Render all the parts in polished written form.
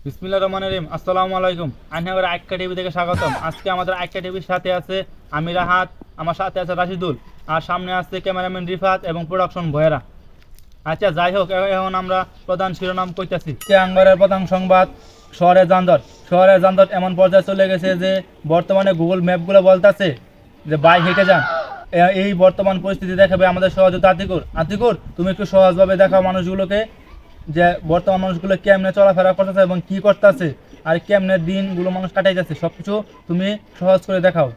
বিসমিল্লাহির রহমানির রহিম। আসসালামু আলাইকুম। আইনাগর আইক্কা টিভি থেকে স্বাগতম। আজকে আমাদের আইক্কা টিভির সাথে আছে আমি রাহাত, আমার সাথে আছে রাশিদুল, আর সামনে আছে ক্যামেরাম্যান রিফাত এবং প্রোডাকশন ভয়েরা। আচ্ছা, যাই হোক, এখন আমরা প্রধান শিরোনাম কইতাছি। আঙ্গরের প্রধান সংবাদ, শহরের যানজট এমন পর্যায়ে চলে গেছে যে বর্তমানে গুগল ম্যাপগুলো বলতেছে যে বাইক হেঁটে যান। এই বর্তমান পরিস্থিতি দেখাবে আমাদের সহযোগিতা আতিকুর, তুমি একটু সহজভাবে দেখাও মানুষগুলোকে যে বর্তমান মানুষগুলো কেমনে চলাফেরা করতেছে এবং কি করতেছে আর কেমনে দিনগুলো মানুষ কাটাই যাচ্ছে, সবকিছু তুমি সহজ করে দেখাও।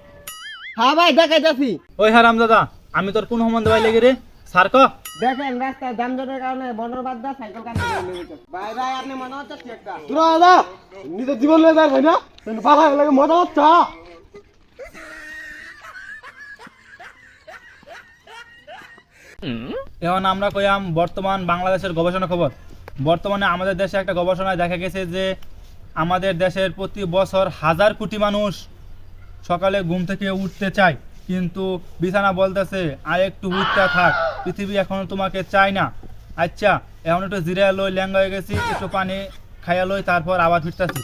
হ্যাঁ ভাই, দেখাইতেছি। ওই হারাম দাদা, আমি তোর কোন সম্বন্ধে ভাই লেগে রে সার ক। দেখেন রাস্তায় যানজটের কারণে বনরবাদ দা সাইকেল কাটতে গেছে। ভাই ভাই, আপনি মনে হচ্ছে কি একটা তোরা দাদা নিজের জীবন লয়ে যায় ভাই না, পালা লাগে মজা হচ্ছে। এখন আমরা কইয়াম বর্তমান বাংলাদেশের গবেষণা খবর। বর্তমানে আমাদের দেশে একটা গবেষণায় দেখা গেছে যে আমাদের দেশের প্রতি বছর 1000 কোটি মানুষ সকালে ঘুম থেকে উঠতে চায়, কিন্তু বিছানা বলতেছে আর একটু উঠতে থাক, পৃথিবী এখন তোমাকে চায় না। আচ্ছা, এখন একটু জিরা লই, ল্যাঙ্গা হয়ে গেছি, একটু পানি খাইয়া লই, তারপর আবার ফিরতেছি।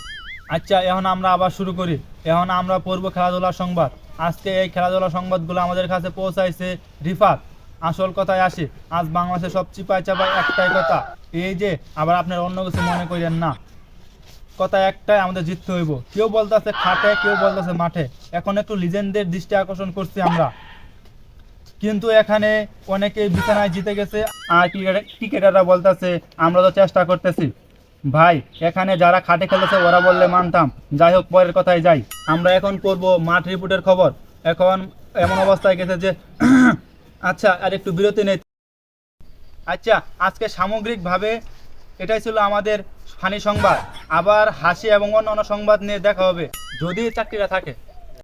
আচ্ছা, এখন আমরা আবার শুরু করি। এখন আমরা পড়ব খেলাধুলার সংবাদ। আজকে এই খেলাধুলার সংবাদগুলো আমাদের কাছে পৌঁছাইছে রিফাত। আসল কথায় আসি, আজ বাংলাদেশে সব চিপায় চাপায় একটাই কথা, এই যে আবার আপনার অন্য কিছু মনে করেন না, কথা একটাই, আমাদের জিততে হইব। কেউ বলতেছে খাটে, কেউ বলতেছে মাঠে। এখন একটু লিজেন্ডদের দৃষ্টি আকর্ষণ করছি আমরা, কিন্তু এখানে অনেকেই বিছানায় জিতে গেছে আর ক্রিকেটাররা বলতেছে আমরা তো চেষ্টা করতেছি। ভাই, এখানে যারা খাটে খেলেছে ওরা বললে মানতাম। যাই হোক, পরের কথায় যাই। আমরা এখন করব মাঠ রিপোর্টের খবর। এখন এমন অবস্থায় গেছে যে আচ্ছা, আর একটু বিরতি নেই। আচ্ছা, আজকে সামগ্রিকভাবে এটাই ছিল আমাদের ফানি সংবাদ। আবার হাসি এবং অন্যান্য সংবাদ নিয়ে দেখা হবে যদি চাকরিটা থাকে।